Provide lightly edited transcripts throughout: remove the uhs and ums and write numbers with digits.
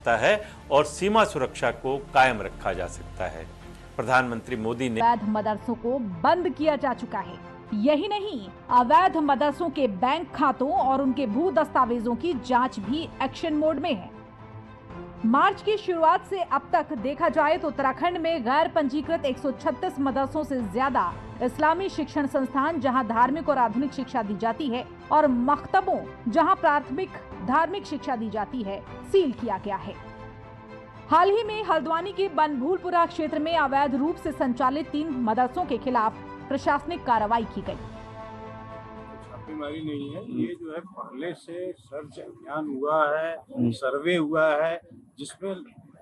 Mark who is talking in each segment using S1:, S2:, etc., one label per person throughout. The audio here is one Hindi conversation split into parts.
S1: है और सीमा सुरक्षा को कायम रखा जा सकता है। प्रधानमंत्री मोदी ने
S2: अवैध मदरसों को बंद किया जा चुका है। यही नहीं, अवैध मदरसों के बैंक खातों और उनके भू दस्तावेजों की जांच भी एक्शन मोड में है। मार्च की शुरुआत से अब तक देखा जाए तो उत्तराखंड में गैर पंजीकृत 136 मदरसों से ज्यादा इस्लामी शिक्षण संस्थान जहां धार्मिक और आधुनिक शिक्षा दी जाती है और मकतबों जहां प्राथमिक धार्मिक शिक्षा दी जाती है, सील किया गया है। हाल ही में हल्द्वानी के बनभूलपुरा क्षेत्र में अवैध रूप से संचालित 3 मदरसों के खिलाफ प्रशासनिक कार्रवाई की गई।
S3: छापेमारी नहीं है, ये जो है पहले से सर्च अभियान हुआ है, सर्वे हुआ है, जिसमें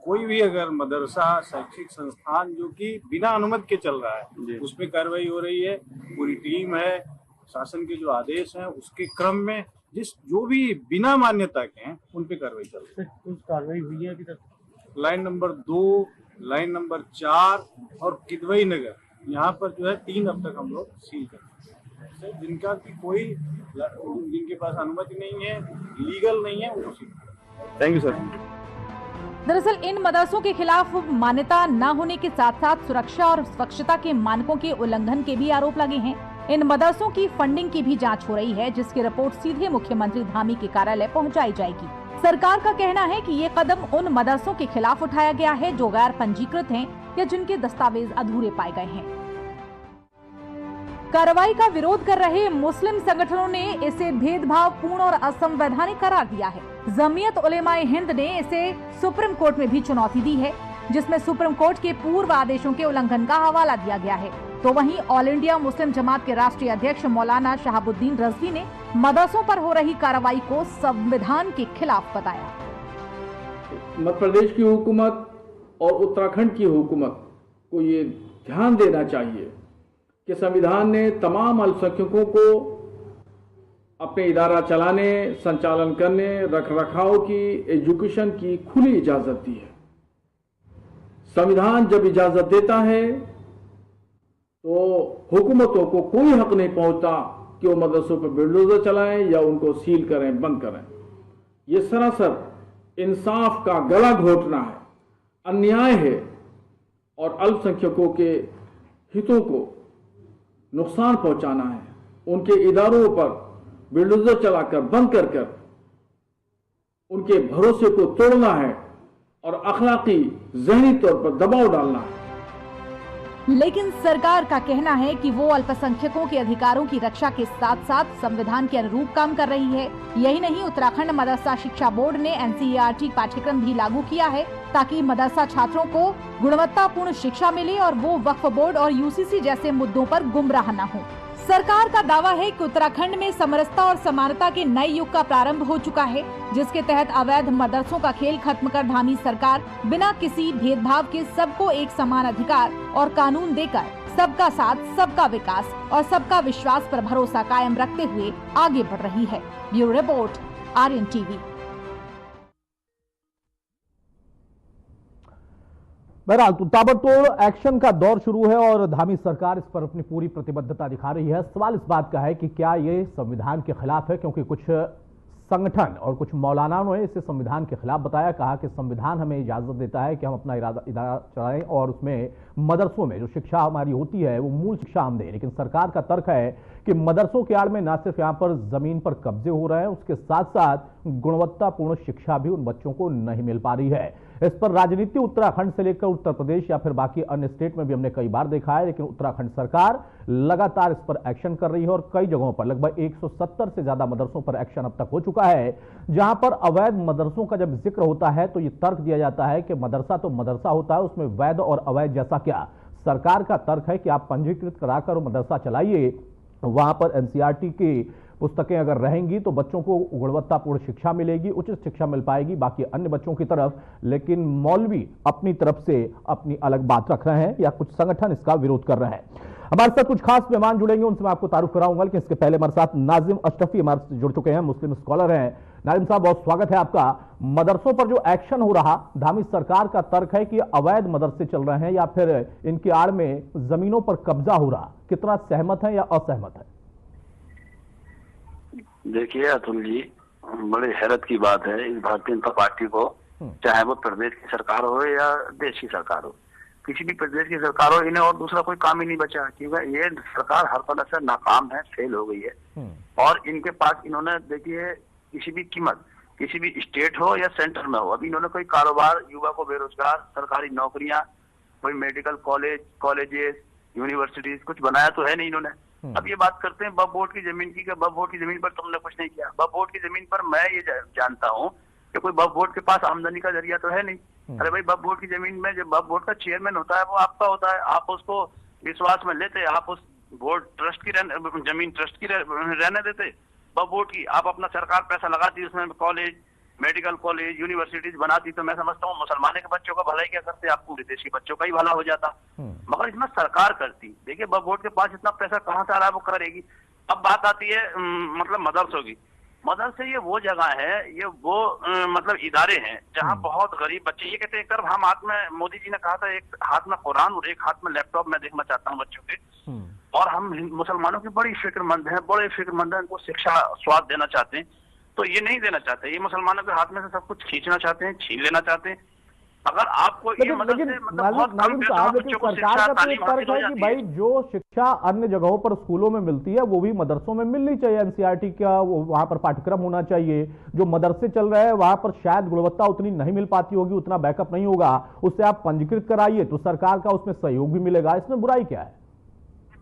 S3: कोई भी अगर मदरसा शैक्षिक संस्थान जो कि बिना अनुमति के चल रहा है उस पर कार्रवाई हो रही है। पूरी टीम है, शासन के जो आदेश हैं उसके क्रम में जो भी बिना मान्यता के हैं उन पे कार्रवाई चल रही है।
S4: कुछ कार्रवाई हुई है अभी तक?
S3: लाइन नंबर 2, लाइन नंबर 4 और किदवई नगर, यहाँ पर जो है 3 अब तक हम लोग सील कर जिनका की कोई जिनके पास अनुमति नहीं है, लीगल नहीं है, वो सील।
S4: Thank you sir.
S2: दरअसल इन मदरसों के खिलाफ मान्यता न होने के साथ साथ सुरक्षा और स्वच्छता के मानकों के उल्लंघन के भी आरोप लगे हैं। इन मदरसों की फंडिंग की भी जांच हो रही है, जिसकी रिपोर्ट सीधे मुख्यमंत्री धामी के कार्यालय पहुंचाई जाएगी। सरकार का कहना है कि ये कदम उन मदरसों के खिलाफ उठाया गया है जो गैर पंजीकृत हैं या जिनके दस्तावेज अधूरे पाए गए हैं। कार्रवाई का विरोध कर रहे मुस्लिम संगठनों ने इसे भेदभावपूर्ण और असंवैधानिक करार दिया है। जमीयत उलेमाए हिंद ने इसे सुप्रीम कोर्ट में भी चुनौती दी है, जिसमें सुप्रीम कोर्ट के पूर्व आदेशों के उल्लंघन का हवाला दिया गया है। तो वहीं ऑल इंडिया मुस्लिम जमात के राष्ट्रीय अध्यक्ष मौलाना शहाबुद्दीन रजवी ने मदरसों पर हो रही कार्रवाई को संविधान के खिलाफ बताया।
S5: मध्य प्रदेश की हुकूमत और उत्तराखंड की हुकूमत को ये ध्यान देना चाहिए कि संविधान ने तमाम अल्पसंख्यकों को अपने इदारा चलाने, संचालन करने, रखरखाव की, एजुकेशन की खुली इजाजत दी है। संविधान जब इजाजत देता है तो हुकूमतों को कोई हक नहीं पहुंचता कि वो मदरसों पर बुलडोजर चलाएं या उनको सील करें, बंद करें। ये सरासर इंसाफ का गला घोटना है, अन्याय है और अल्पसंख्यकों के हितों को नुकसान पहुंचाना है। उनके इदारों पर बुलडोजर चलाकर, बंद कर कर उनके भरोसे को तोड़ना है और अखलाकी ज़हनी तौर पर दबाव डालना है।
S2: लेकिन सरकार का कहना है कि वो अल्पसंख्यकों के अधिकारों की रक्षा के साथ साथ संविधान के अनुरूप काम कर रही है। यही नहीं, उत्तराखंड मदरसा शिक्षा बोर्ड ने NCERT पाठ्यक्रम भी लागू किया है ताकि मदरसा छात्रों को गुणवत्तापूर्ण शिक्षा मिले और वो वक्फ बोर्ड और UCC जैसे मुद्दों पर गुमराह न हो। सरकार का दावा है कि उत्तराखंड में समरसता और समानता के नए युग का प्रारंभ हो चुका है, जिसके तहत अवैध मदरसों का खेल खत्म कर धामी सरकार बिना किसी भेदभाव के सबको एक समान अधिकार और कानून देकर सबका साथ, सबका विकास और सबका विश्वास पर भरोसा कायम रखते हुए आगे बढ़ रही है। Bureau report, RN TV।
S6: बहरहाल ताबड़तोड़ एक्शन का दौर शुरू है और धामी सरकार इस पर अपनी पूरी प्रतिबद्धता दिखा रही है। सवाल इस बात का है कि क्या ये संविधान के खिलाफ है, क्योंकि कुछ संगठन और कुछ मौलानाओं ने इसे संविधान के खिलाफ बताया। कहा कि संविधान हमें इजाजत देता है कि हम अपना इदारा चलाएं और उसमें मदरसों में जो शिक्षा हमारी होती है वो मूल शिक्षा हम दें। लेकिन सरकार का तर्क है कि मदरसों के आड़ में न सिर्फ यहाँ पर जमीन पर कब्जे हो रहे हैं, उसके साथ साथ गुणवत्तापूर्ण शिक्षा भी उन बच्चों को नहीं मिल पा रही है। इस पर राजनीति उत्तराखंड से लेकर उत्तर प्रदेश या फिर बाकी अन्य स्टेट में भी हमने कई बार देखा है, लेकिन उत्तराखंड सरकार लगातार इस पर एक्शन कर रही है और कई जगहों पर लगभग 170 से ज्यादा मदरसों पर एक्शन अब तक हो चुका है। जहां पर अवैध मदरसों का जब जिक्र होता है तो ये तर्क दिया जाता है कि मदरसा तो मदरसा होता है, उसमें वैध और अवैध जैसा क्या। सरकार का तर्क है कि आप पंजीकृत कराकर मदरसा चलाइए, वहां पर NCERT की पुस्तकें अगर रहेंगी तो बच्चों को गुणवत्तापूर्ण शिक्षा मिलेगी, उचित शिक्षा मिल पाएगी बाकी अन्य बच्चों की तरफ। लेकिन मौलवी अपनी तरफ से अपनी अलग बात रख रहे हैं या कुछ संगठन इसका विरोध कर रहे हैं। हमारे साथ कुछ खास मेहमान जुड़ेंगे, उनसे मैं आपको तारुफ कराऊंगा, लेकिन इसके पहले हमारे साथ नाजिम अशरफी हमारे से जुड़ चुके हैं, मुस्लिम स्कॉलर हैं। नाजिम साहब, बहुत स्वागत है आपका। मदरसों पर जो एक्शन हो रहा, धामी सरकार का तर्क है कि अवैध मदरसे चल रहे हैं या फिर इनकी आड़ में जमीनों पर कब्जा हो रहा, कितना सहमत है या असहमत है?
S7: देखिए अतुल जी, बड़े हैरत की बात है इस भारतीय जनता पार्टी को चाहे वो प्रदेश की सरकार हो या देश की सरकार हो। किसी भी प्रदेश की सरकार हो, इन्हें और दूसरा कोई काम ही नहीं बचा, क्योंकि ये सरकार हर तरह से नाकाम है, फेल हो गई है। और इनके पास इन्होंने देखिए किसी भी कीमत, किसी भी स्टेट हो या सेंटर में हो, अभी इन्होंने कोई कारोबार, युवा को बेरोजगार, सरकारी नौकरियां, कोई मेडिकल कॉलेजेस, यूनिवर्सिटीज कुछ बनाया तो है नहीं इन्होंने। अब ये बात करते हैं वक्फ बोर्ड की जमीन की, वक्फ बोर्ड की जमीन पर तुमने कुछ नहीं किया। वक्फ बोर्ड की जमीन पर मैं ये जानता हूँ कि कोई वक्फ बोर्ड के पास आमदनी का जरिया तो है नहीं। अरे भाई, वक्फ बोर्ड की जमीन में जब वक्फ बोर्ड का चेयरमैन होता है वो आपका होता है, आप उसको विश्वास में लेते, आप उस बोर्ड ट्रस्ट की जमीन ट्रस्ट की रहने देते। वक्फ बोर्ड की आप अपना सरकार पैसा लगाती, उसमें कॉलेज, मेडिकल कॉलेज, यूनिवर्सिटीज बनाती, तो मैं समझता हूँ मुसलमानों के बच्चों का भलाई क्या करते, आपको विदेश के बच्चों का ही भला हो जाता। मगर इसमें सरकार करती। देखिए वक्फ बोर्ड के पास इतना पैसा कहाँ से आ रहा है, वो करेगी। अब बात आती है मतलब मदरसों की। मदरसे ये वो जगह है, ये वो मतलब इदारे हैं जहाँ बहुत गरीब बच्चे, ये कहते हैं एक तरफ हम हाथ में, मोदी जी ने कहा था एक हाथ में कुरान और एक हाथ में लैपटॉप मैं देखना चाहता हूँ बच्चों के, और हम मुसलमानों की बड़ी फिक्रमंद हैं, बड़े फिक्रमंद हैं, उनको शिक्षा स्वाद देना चाहते हैं, तो ये नहीं देना चाहते। ये मुसलमानों के हाथ में से सब कुछ खींचना चाहते हैं, छीन लेना चाहते हैं। अगर आपको ये मदद से मतलब बहुत कम पैसों में बच्चों को शिक्षा तालीम हासिल हो जाती है।
S6: भाई जो शिक्षा अन्य जगहों पर स्कूलों में मिलती है वो भी मदरसों में मिलनी चाहिए। एनसीईआरटी का वहां पर पाठ्यक्रम होना चाहिए। जो मदरसे चल रहे हैं वहां पर शायद गुणवत्ता उतनी नहीं मिल पाती होगी, उतना बैकअप नहीं होगा, उससे आप पंजीकृत कराइए तो सरकार का उसमें सहयोग भी मिलेगा। इसमें बुराई क्या है?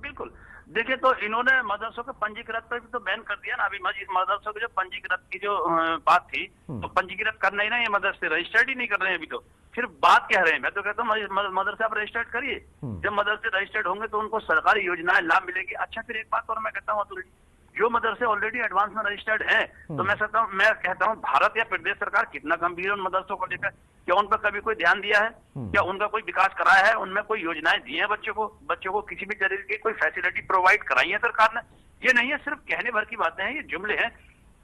S7: बिल्कुल, देखिए तो इन्होंने मदरसों के पंजीकृत पर भी तो बैन कर दिया ना। अभी मदरसों के जो पंजीकृत की जो बात थी, तो पंजीकृत करना ही ना, ये मदरसे रजिस्टर्ड ही नहीं कर रहे हैं अभी तो। फिर बात कह रहे हैं, मैं तो कहता हूँ मदरसे आप रजिस्टर्ड करिए। जब मदरसे रजिस्टर्ड होंगे तो उनको सरकारी योजनाएं लाभ मिलेगी। अच्छा, फिर एक बात और मैं कहता हूँ, जो मदरसे ऑलरेडी एडवांस में रजिस्टर्ड हैं, तो मैं कहता हूँ भारत या प्रदेश सरकार कितना गंभीर है उन मदरसों को लेकर। क्या उन पर कभी कोई ध्यान दिया है? क्या उनका कोई विकास कराया है? उनमें कोई योजनाएं दी है बच्चों को किसी भी तरीके की कोई फैसिलिटी प्रोवाइड कराई है सरकार ने? ये नहीं है, सिर्फ कहने भर की बातें हैं, ये जुमले हैं।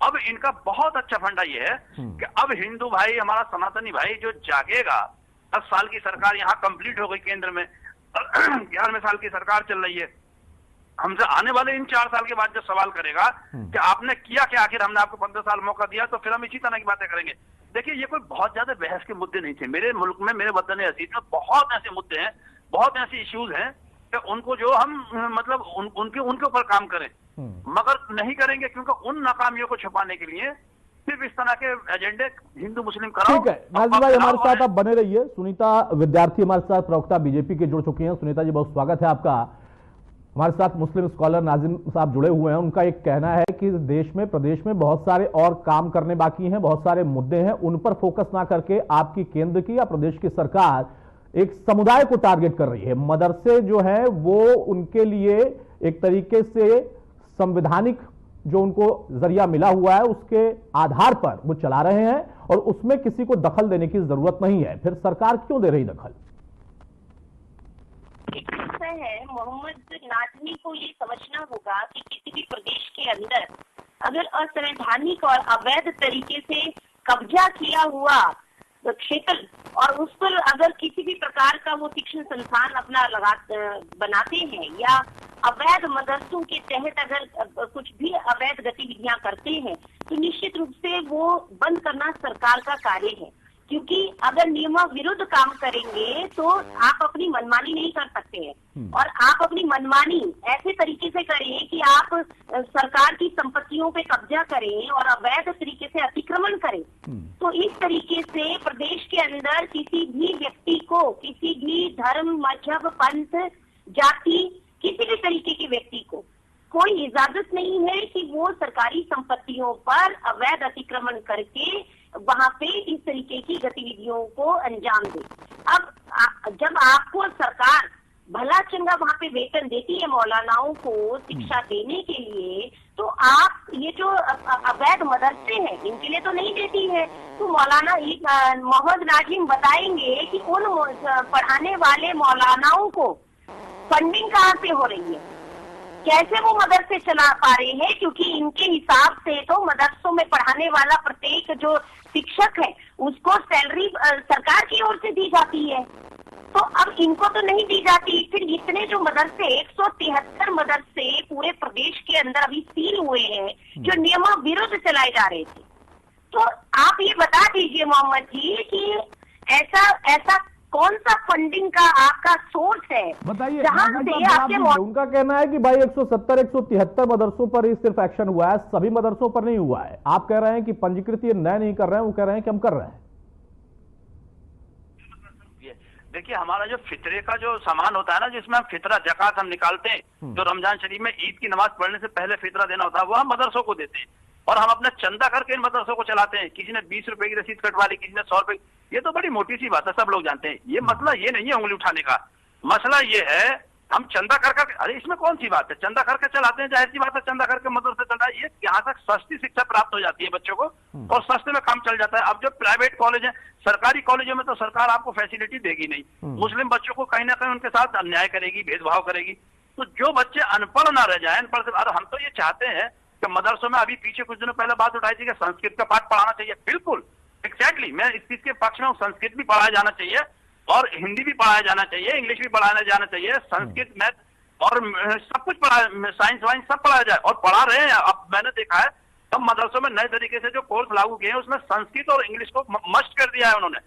S7: अब इनका बहुत अच्छा फंडा ये है कि अब हिंदू भाई, हमारा सनातनी भाई जो जागेगा, 10 साल की सरकार यहाँ कंप्लीट हो गई केंद्र में, 11वें साल की सरकार चल रही है, हमसे आने वाले इन 4 साल के बाद जो सवाल करेगा कि आपने किया क्या, आखिर हमने आपको 15 साल मौका दिया, तो फिर हम इसी तरह की बातें करेंगे। देखिए ये कोई बहुत ज्यादा बहस के मुद्दे नहीं थे। मेरे मुल्क में, मेरे वतन अजीज में बहुत ऐसे मुद्दे हैं, बहुत ऐसे इश्यूज हैं कि उनको जो हम मतलब उनके ऊपर काम करें, मगर नहीं करेंगे, क्योंकि उन नाकामियों को छुपाने के लिए सिर्फ इस तरह के एजेंडे हिंदू मुस्लिम कराओ।
S6: ठीक है नाजिर भाई, हमारे साथ आप बने रहिए। सुनीता विद्यार्थी हमारे साथ प्रवक्ता बीजेपी के जुड़ चुकी हैं। सुनीता जी, बहुत स्वागत है आपका। हमारे साथ मुस्लिम स्कॉलर नाजिम साहब जुड़े हुए हैं। उनका एक कहना है कि देश में, प्रदेश में बहुत सारे और काम करने बाकी हैं, बहुत सारे मुद्दे हैं, उन पर फोकस ना करके आपकी केंद्र की या प्रदेश की सरकार एक समुदाय को टारगेट कर रही है। मदरसे जो है वो उनके लिए एक तरीके से संवैधानिक जो उनको जरिया मिला हुआ है उसके आधार पर वो चला रहे हैं और उसमें किसी को दखल देने की जरूरत नहीं है। फिर सरकार क्यों दे रही दखल?
S8: है मोहम्मद नाज़मी को ये समझना होगा कि किसी भी प्रदेश के अंदर अगर असंवैधानिक और अवैध तरीके से कब्जा किया हुआ क्षेत्र और उस पर अगर किसी भी प्रकार का वो शिक्षण संस्थान अपना बनाते हैं या अवैध मदरसों के तहत अगर कुछ भी अवैध गतिविधियां करते हैं, तो निश्चित रूप से वो बंद करना सरकार का कार्य है। क्योंकि अगर नियम विरुद्ध काम करेंगे तो आप अपनी मनमानी नहीं कर सकते हैं, और आप अपनी मनमानी ऐसे तरीके से करें कि आप सरकार की संपत्तियों पे कब्जा करें और अवैध तरीके से अतिक्रमण करें, तो इस तरीके से प्रदेश के अंदर किसी भी व्यक्ति को, किसी भी धर्म, मजहब, पंथ, जाति, किसी भी तरीके के व्यक्ति को कोई इजाजत नहीं है कि वो सरकारी संपत्तियों पर अवैध अतिक्रमण करके वहाँ पे इस तरीके की गतिविधियों को अंजाम दे। अब जब आपको सरकार भला चंगा वहाँ पे वेतन देती है मौलानाओं को शिक्षा देने के लिए, तो आप ये जो अवैध मदरसे हैं इनके लिए तो नहीं देती है। तो मौलाना मोहम्मद नाजिम बताएंगे कि उन पढ़ाने वाले मौलानाओं को फंडिंग कहाँ से हो रही है, कैसे वो मदरसे चला पा रहे हैं, क्योंकि इनके हिसाब से तो मदरसों में पढ़ाने वाला प्रत्येक जो शिक्षक है उसको सैलरी सरकार की ओर से दी जाती है, तो अब इनको तो नहीं दी जाती। फिर इतने जो मदरसे 173 मदरसे पूरे प्रदेश के अंदर अभी सील हुए हैं जो नियम विरुद्ध चलाए जा रहे थे, तो आप ये बता दीजिए मोहम्मद जी कि ऐसा कौन सा फंडिंग का आपका सोर्स है,
S6: बताइए।
S8: जहां से आपके
S6: उनका कहना है कि भाई 170-173 मदरसों पर ही सिर्फ एक्शन हुआ है, सभी मदरसों पर नहीं हुआ है। आप कह रहे हैं कि पंजीकृत ये नए नहीं कर रहे हैं, वो कह रहे हैं कि हम कर रहे हैं।
S7: देखिए, हमारा जो फितरे का जो सामान होता है ना, जिसमें हम फितरा जकात हम निकालते हैं, जो रमजान शरीफ में ईद की नमाज पढ़ने से पहले फितरा देना होता है, वो हम मदरसों को देते हैं और हम अपना चंदा करके इन मदरसों को चलाते हैं। किसी ने 20 रुपए की रसीद कटवा ली, किसी ने 100 रुपए। ये तो बड़ी मोटी सी बात है, सब लोग जानते हैं। ये मसला ये नहीं है उंगली उठाने का, मसला ये है हम चंदा कर अरे इसमें कौन सी बात है, चंदा करके चलाते हैं, जाहिर सी बात है चंदा करके मदरसे चल रहा है। ये यहाँ तक सस्ती शिक्षा प्राप्त हो जाती है बच्चों को और सस्ते में काम चल जाता है। अब जो प्राइवेट कॉलेज है, सरकारी कॉलेजों में तो सरकार आपको फैसिलिटी देगी नहीं, मुस्लिम बच्चों को कहीं ना कहीं उनके साथ अन्याय करेगी, भेदभाव करेगी। तो जो बच्चे अनपढ़ ना रह जाए, अनपढ़ से हम तो ये चाहते हैं कि मदरसों में, अभी पीछे कुछ दिनों पहले बात उठाई थी कि संस्कृत का पाठ पढ़ाना चाहिए। बिल्कुल एग्जैक्टली, मैं इस चीज के पक्ष में हूँ। संस्कृत भी पढ़ाया जाना चाहिए और हिंदी भी पढ़ाया जाना चाहिए, इंग्लिश भी पढ़ाया जाना चाहिए, संस्कृत, मैथ और सब कुछ पढ़ा, साइंस वाइंस सब पढ़ाया जाए और पढ़ा रहे हैं। अब मैंने देखा है सब मदरसों में नए तरीके से जो कोर्स लागू किए हैं, उसमें संस्कृत और इंग्लिश को मस्ट कर दिया है उन्होंने।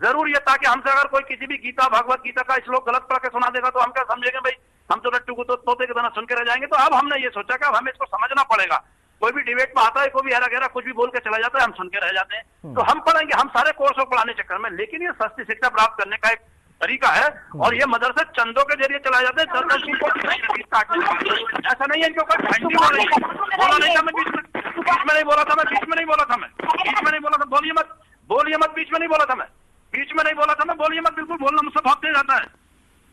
S7: जरूर ये, ताकि हमसे अगर कोई किसी भी गीता भगवत गीता का श्लोक गलत पढ़ के सुना देगा तो हम क्या समझेंगे, भाई हम तो लट्टू को तो तोते की तरह सुन के रह जाएंगे। तो अब हमने ये सोचा कि अब हमें इसको समझना पड़ेगा। कोई भी डिबेट में आता है, कोई भी हेरा घेरा कुछ भी बोल के चला जाता है, हम सुन के रह जाते हैं। तो हम पढ़ेंगे, हम सारे कोर्स को पढ़ाने चक्कर में, लेकिन ये सस्ती शिक्षा प्राप्त करने का एक तरीका है और ये मदरसे चंदों के जरिए चलाए जाते हैं। ऐसा नहीं है इनके ऊपर घंटी बोल रही है, बोला नहीं था मैं, बीच में नहीं बोला था मैं, बीच में नहीं बोला था मैं, बीच में नहीं बोला था। बोलिए मत, बीच में नहीं बोला था मैं, बीच में नहीं बोला था मैं, बोलिए मत। बिल्कुल बोलना मुझसे बहुत तेज आता है,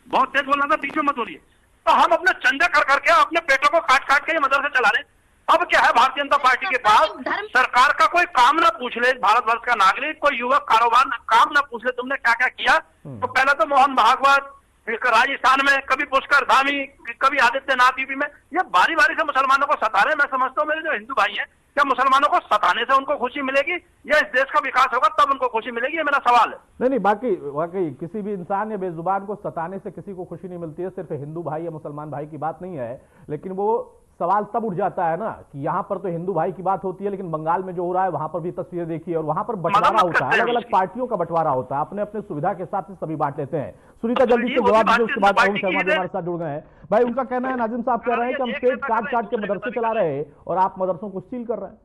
S7: बहुत तेज बोलना था, बीच में मत बोलिए। तो हम अपने चंदा कर करके अपने पेटों को काट के ये मदरसे चला रहे हैं। अब क्या है, भारतीय जनता पार्टी के पास सरकार का कोई काम ना पूछ ले, भारतवर्ष का नागरिक, कोई युवक कारोबार काम ना पूछ ले तुमने क्या क्या किया। तो पहले तो मोहन भागवत राजस्थान में, कभी पुष्कर धामी, कभी आदित्यनाथ यूपी में, ये बारी बारी से मुसलमानों को सता रहे। मैं समझता हूँ मेरे जो हिंदू भाई हैं, क्या मुसलमानों को सताने से उनको खुशी मिलेगी या इस देश का विकास होगा तब उनको खुशी मिलेगी? ये मेरा सवाल है।
S6: नहीं, वाकई किसी भी इंसान या बेजुबान को सताने से किसी को खुशी नहीं मिलती है। सिर्फ हिंदू भाई या मुसलमान भाई की बात नहीं है, लेकिन वो सवाल तब उठ जाता है ना कि यहाँ पर तो हिंदू भाई की बात होती है, लेकिन बंगाल में जो हो रहा है वहां पर भी तस्वीरें देखी है और वहां पर बंटवारा होता है, अलग अलग पार्टियों का बंटवारा होता है, अपने अपने सुविधा के हिसाब से सभी बांट लेते हैं। सुनीता जल्दी से जवाब दीजिए, उसके बाद अरुण शर्मा भी हमारे साथ जुड़ गए हैं। भाई उनका कहना है, नाजिम साहब कह रहे हैं कि हम पेट काट के मदरसे चला रहे हैं और आप मदरसों को सील कर रहे हैं।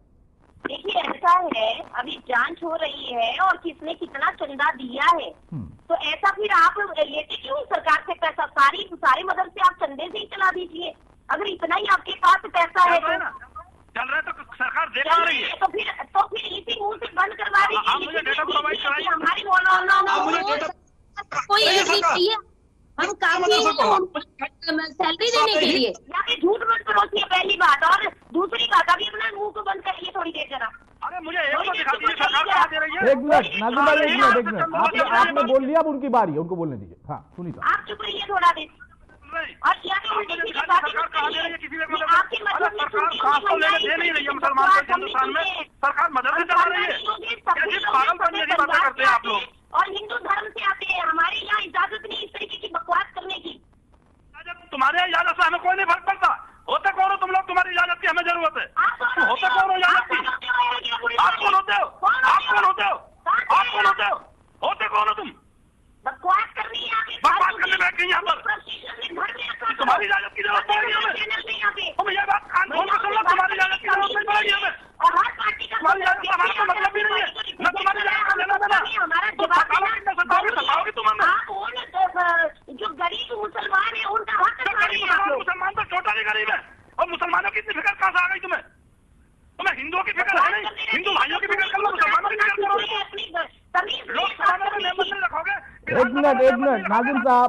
S8: देखिए ऐसा है, अभी जांच हो रही है और किसने कितना चंदा दिया है, तो ऐसा फिर आप लेते क्यों सरकार से पैसा? सारे मदरसे आप चंदे से ही चला दीजिए। अगर इतना ही आपके पास पैसा है तो
S7: चल रहा है, तो सरकार दे पा रही है,
S8: तो फिर इसी मुंह से बंद करवा दीजिए। हमारी
S9: कोई चाहिए, हम काफी सैलरी देने के लिए।
S8: या फिर झूठ मत परोसिए, पहली बात। और दूसरी बात, अभी अपना मुंह को बंद करिए थोड़ी देर जरा।
S7: अरे मुझे एक तो दिखा दीजिए सरकार कहाँ दे रही है।
S6: एक मिनट नाजिम भाई, एक मिनट, आपने बोल लिया, अब उनकी बारी है, उनको बोलने दीजिए। हाँ सुनीता,
S8: आप चुप रहिए थोड़ा देर। और क्या
S7: मुसलमान को हिंदुस्तान में सरकार मदद चला रही है, पागलपन जैसी बातें करते हैं आप लोग।
S8: और हिंदू धर्म से आते हैं, हमारे यहाँ इजाजत नहीं इस तरीके की बकवास करने की।
S7: तुम्हारे यहाँ इजाजत से हमें कोई नहीं फर्क पड़ता। होते कौन हो तुम लोग? तुम्हारी इजाजत की हमें जरूरत है। होते कौन हो इजाजत की? आप कौन होते हो? आप कौन होते हो? आप कौन होते हो? होते कौन हो तुम?
S8: बकवास करनी है,
S7: बकवास करने बैठ गई यहाँ पर। तुम्हारी इजाजत की जरूरत पड़ेगी हमें। तुम ये बात कान खोल के सुन लो, तुम्हारी इजाजत की जरूरत नहीं पड़ेगी हमें।
S8: और हर पार्टी का
S7: तुम्हारी इजाजत का हमारा तो मतलब भी नहीं है, न तुम्हारी इजाजत का लेना देना।
S8: हमारा
S7: सताओगे तुम हमें।
S8: जो गरीब मुसलमान है उनका हक
S7: मुसलमान तो छोटा भी गरीब है, और मुसलमानों की इतनी फिक्र कहाँ से आ गई तुम्हें? तुम्हें हिंदुओं की फिक्र है नहीं? हिंदू भाइयों की फिक्र कर लो, मुसलमानों की फिक्र करो। लोग समानों को नेमत नहीं रखोगे।
S6: एक मिनट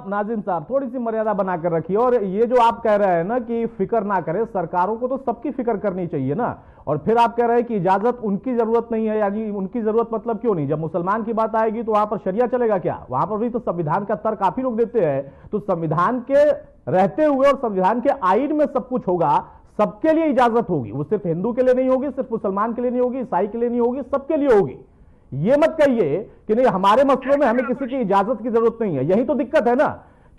S6: नाजिम साहब थोड़ी सी मर्यादा बनाकर रखिए। और ये जो आप कह रहे हैं ना कि फिक्र ना करें, सरकारों को तो सबकी फिक्र करनी चाहिए ना। और फिर आप कह रहे हैं कि इजाजत उनकी जरूरत नहीं है, यानी उनकी जरूरत मतलब क्यों नहीं? जब मुसलमान की बात आएगी तो वहां पर शरिया चलेगा क्या? वहां पर भी तो संविधान का तर्क काफी लोग देते हैं। तो संविधान के रहते हुए और संविधान के आइन में सब कुछ होगा, सबके लिए इजाजत होगी। वो सिर्फ हिंदू के लिए नहीं होगी, सिर्फ मुसलमान के लिए नहीं होगी, ईसाई के लिए नहीं होगी, सबके लिए होगी। ये मत कहिए कि नहीं हमारे मसलों में हमें किसी की इजाजत की जरूरत नहीं है। यही तो दिक्कत है ना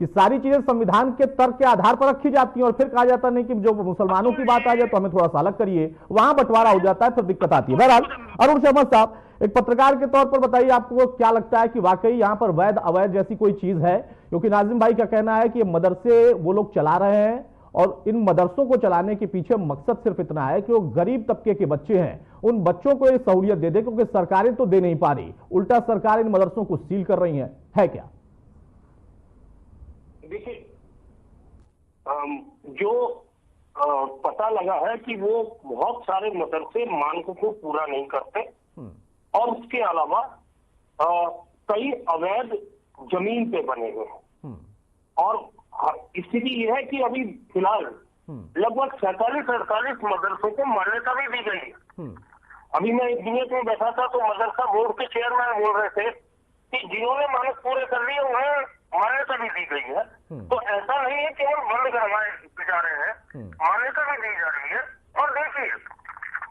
S6: कि सारी चीजें संविधान के तर्क के आधार पर रखी जाती हैं और फिर कहा जाता नहीं कि जो मुसलमानों की बात आ जाए तो हमें थोड़ा सा अलग करिए, वहां बंटवारा हो जाता है, फिर दिक्कत आती है। बहरहाल अरुण शर्मा साहब, एक पत्रकार के तौर पर बताइए, आपको क्या लगता है कि वाकई यहां पर वैध अवैध जैसी कोई चीज है? क्योंकि नाजिम भाई का कहना है कि मदरसे वो लोग चला रहे हैं और इन मदरसों को चलाने के पीछे मकसद सिर्फ इतना है कि वो गरीब तबके के बच्चे हैं उन बच्चों को ये सहूलियत दे दे, क्योंकि सरकारें तो दे नहीं पा रही, उल्टा सरकार इन मदरसों को सील कर रही है क्या?
S10: देखिए, जो पता लगा है कि वो बहुत सारे मदरसे मानकों को पूरा नहीं करते और उसके अलावा कई अवैध जमीन पे बने हुए हैं। और स्थिति यह है कि अभी फिलहाल लगभग 47-48 मदरसों को मान्यता भी दी गई है। अभी मैं एक दुनिया में बैठा था तो मदरसा बोर्ड के चेयरमैन बोल रहे थे कि जिन्होंने मानक पूरे कर लिए उन्हें मान्यता भी दी गई है। तो ऐसा नहीं है केवल बंद करवाए जा रहे हैं, मान्यता भी दी जा रही है। और देखिए,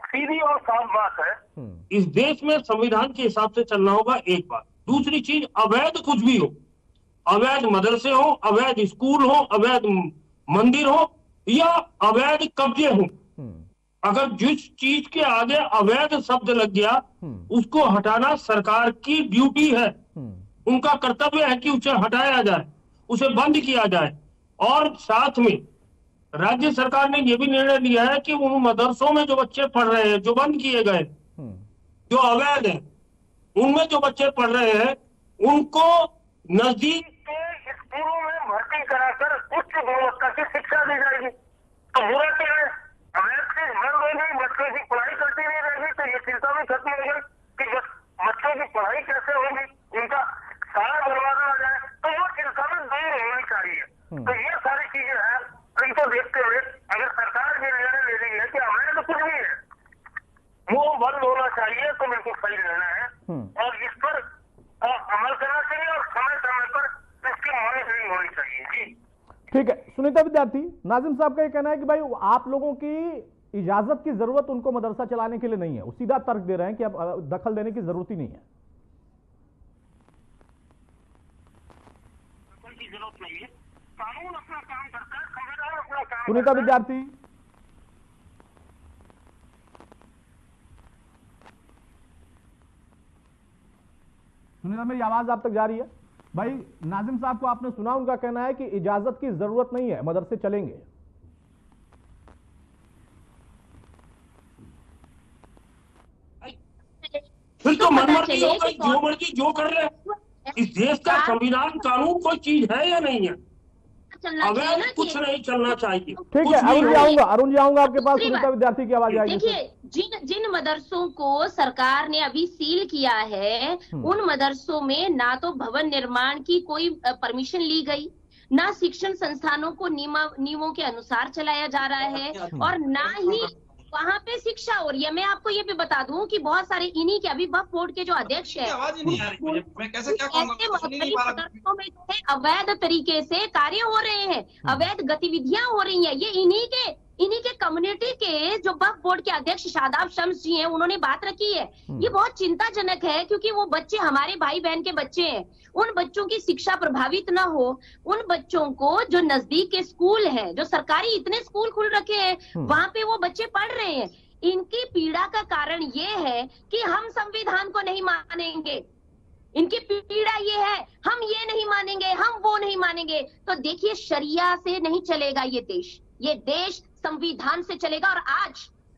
S10: सीधी और साफ बात है,
S4: इस देश में संविधान के हिसाब से चलना होगा, एक बात। दूसरी चीज, अवैध कुछ भी हो, अवैध मदरसे हो, अवैध स्कूल हो, अवैध मंदिर हो या अवैध कब्जे हो, अगर जिस चीज के आगे अवैध शब्द लग गया उसको हटाना सरकार की ड्यूटी है, उनका कर्तव्य है कि उसे हटाया जाए, उसे बंद किया जाए। और साथ में राज्य सरकार ने यह भी निर्णय लिया है कि उन मदरसों में जो बच्चे पढ़ रहे हैं, जो बंद किए गए, जो अवैध है, उनमें जो बच्चे पढ़ रहे हैं उनको नजदीक
S10: के स्कूलों में भर्ती कराकर उच्च गुणवत्ता की शिक्षा दी जाएगी। तो बुरा क्या है, अवैध चीज बंद होगी, बच्चों की पढ़ाई करती नहीं रहेगी, तो ये चिंता भी खत्म हो गई कि बच्चों की पढ़ाई कैसे होगी, उनका सारा बर्बाद हो जाए, तो वो चिंता में दूर होनी चाहिए। तो ये सारी चीजें हैं, इनको देखते हुए अगर सरकार ये निर्णय ले रही है कि अवैध कुछ भी है वो बंद होना चाहिए, तो बिल्कुल सही निर्णय है और इस पर अमल करना चाहिए और समय समय पर इसकी मॉनिटरिंग होनी चाहिए। जी
S6: ठीक है। सुनीता विद्यार्थी, नाजिम साहब का ये कहना है कि भाई आप लोगों की इजाजत की जरूरत उनको मदरसा चलाने के लिए नहीं है, वो सीधा तर्क दे रहे हैं कि अब दखल देने की जरूरत ही नहीं है।
S10: की जरूरत नहीं है, कानून अपना काम करता है, संविधान अपना काम।
S6: सुनीता विद्यार्थी, सुनीता, मेरी आवाज आप तक जा रही है? भाई नाजिम साहब को आपने सुना, उनका कहना है कि इजाजत की जरूरत नहीं है, मदरसे चलेंगे।
S4: फिर तो मनमर्जी हो गई, जो मर्जी जो कर रहे हैं। इस देश का संविधान कानून कोई चीज है या नहीं है? अवैध कुछ नहीं चलना चाहिए।
S6: ठीक है, अरुण जी आऊंगा आपके पास। सुनीता विद्यार्थी की आवाज आएगी।
S9: देखिए, जिन मदरसों को सरकार ने अभी सील किया है उन मदरसों में ना तो भवन निर्माण की कोई परमिशन ली गई, ना शिक्षण संस्थानों को नियमों के अनुसार चलाया जा रहा है और ना ही वहाँ पे शिक्षा हो रही है। मैं आपको ये भी बता दूं कि बहुत सारे इन्हीं के अभी वक्फ बोर्ड के जो अध्यक्ष है मदरसों में जो है अवैध तरीके से कार्य हो रहे हैं, अवैध गतिविधियां हो रही हैं। ये इन्हीं के कम्युनिटी के जो वक्फ बोर्ड के अध्यक्ष शादाब शम्स जी हैं, उन्होंने बात रखी है। ये बहुत चिंताजनक है क्योंकि वो बच्चे हमारे भाई बहन के बच्चे हैं, उन बच्चों की शिक्षा प्रभावित ना हो, उन बच्चों को जो नजदीक के स्कूल हैं, जो सरकारी इतने स्कूल खुल रखे हैं, वहां पे वो बच्चे पढ़ रहे हैं। इनकी पीड़ा का कारण ये है कि हम संविधान को नहीं मानेंगे, इनकी पीड़ा ये है, हम ये नहीं मानेंगे, हम वो नहीं मानेंगे। तो देखिए, शरिया से नहीं चलेगा ये देश संविधान से चलेगा। और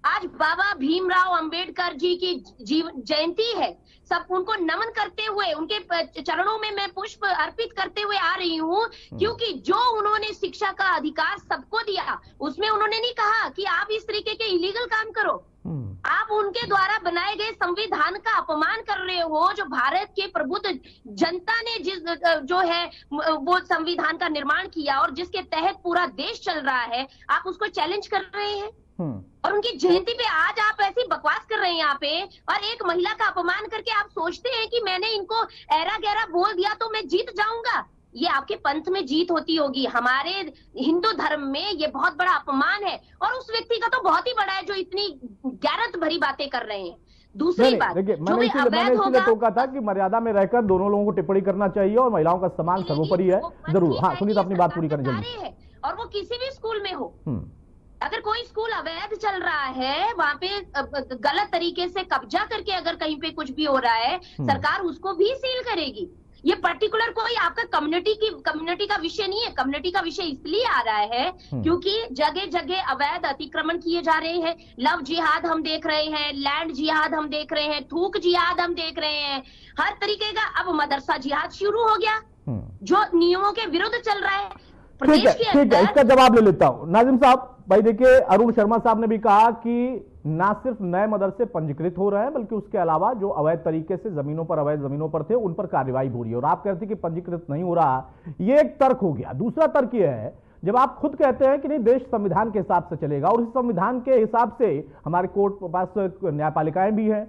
S9: आज बाबा भीमराव अंबेडकर जी की जयंती है, सब उनको नमन करते हुए, उनके चरणों में मैं पुष्प अर्पित करते हुए आ रही हूँ, क्योंकि जो उन्होंने शिक्षा का अधिकार सबको दिया, उसमें उन्होंने नहीं कहा कि आप इस तरीके के इलीगल काम करो। आप उनके द्वारा बनाए गए संविधान का अपमान कर रहे हो, जो भारत के प्रबुद्ध जनता ने जो है वो संविधान का निर्माण किया और जिसके तहत पूरा देश चल रहा है, आप उसको चैलेंज कर रहे हैं। और उनकी जयंती पे आज आप ऐसी बकवास कर रहे हैं यहाँ पे, और एक महिला का अपमान करके आप सोचते हैं कि मैंने इनको ऐरा गहरा बोल दिया तो मैं जीत जाऊंगा। ये आपके पंथ में जीत होती होगी, हमारे हिंदू धर्म में ये बहुत बड़ा अपमान है। और उस व्यक्ति का तो बहुत ही बड़ा है जो इतनी गैरत भरी बातें कर रहे हैं। दूसरी बात
S6: देखिए,
S9: जो
S6: मैंने
S9: भी
S6: इसीलिए
S9: अवैध होगा,
S6: टोका था कि मर्यादा में रहकर दोनों लोगों को टिप्पणी करना चाहिए और महिलाओं का सम्मान सर्वोपरि है। जरूर, हाँ सुनीता अपनी बात पूरी करें जल्दी।
S9: है और वो किसी भी स्कूल में हो, अगर कोई स्कूल अवैध चल रहा है, वहां पे गलत तरीके से कब्जा करके अगर कहीं पे कुछ भी हो रहा है, सरकार उसको भी सील करेगी। ये पर्टिकुलर कोई आपका कम्युनिटी का विषय नहीं है। कम्युनिटी का विषय इसलिए आ रहा है क्योंकि जगह जगह अवैध अतिक्रमण किए जा रहे हैं। लव जिहाद हम देख रहे हैं, लैंड जिहाद हम देख रहे हैं, थूक जिहाद हम देख रहे हैं, हर तरीके का। अब मदरसा जिहाद शुरू हो गया जो नियमों के विरुद्ध चल रहा है
S6: ठीक है, इसका जवाब ले लेता हूं। नाजिम साहब, भाई देखिए, अरुण शर्मा साहब ने भी कहा कि ना सिर्फ नए मदरसे पंजीकृत हो रहे हैं बल्कि उसके अलावा जो अवैध तरीके से अवैध जमीनों पर थे उन पर कार्रवाई हो रही है, और आप कहते हैं कि पंजीकृत नहीं हो रहा। ये एक तर्क हो गया। दूसरा तर्क यह है, जब आप खुद कहते हैं कि नहीं देश संविधान के हिसाब से चलेगा, और इस संविधान के हिसाब से हमारे कोर्ट के पास न्यायपालिकाएं भी हैं,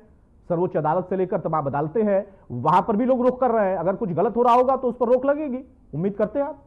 S6: सर्वोच्च अदालत से लेकर तमाम अदालतें हैं, वहां पर भी लोग रोक कर रहे हैं। अगर कुछ गलत हो रहा होगा तो उस पर रोक लगेगी, उम्मीद करते हैं आप।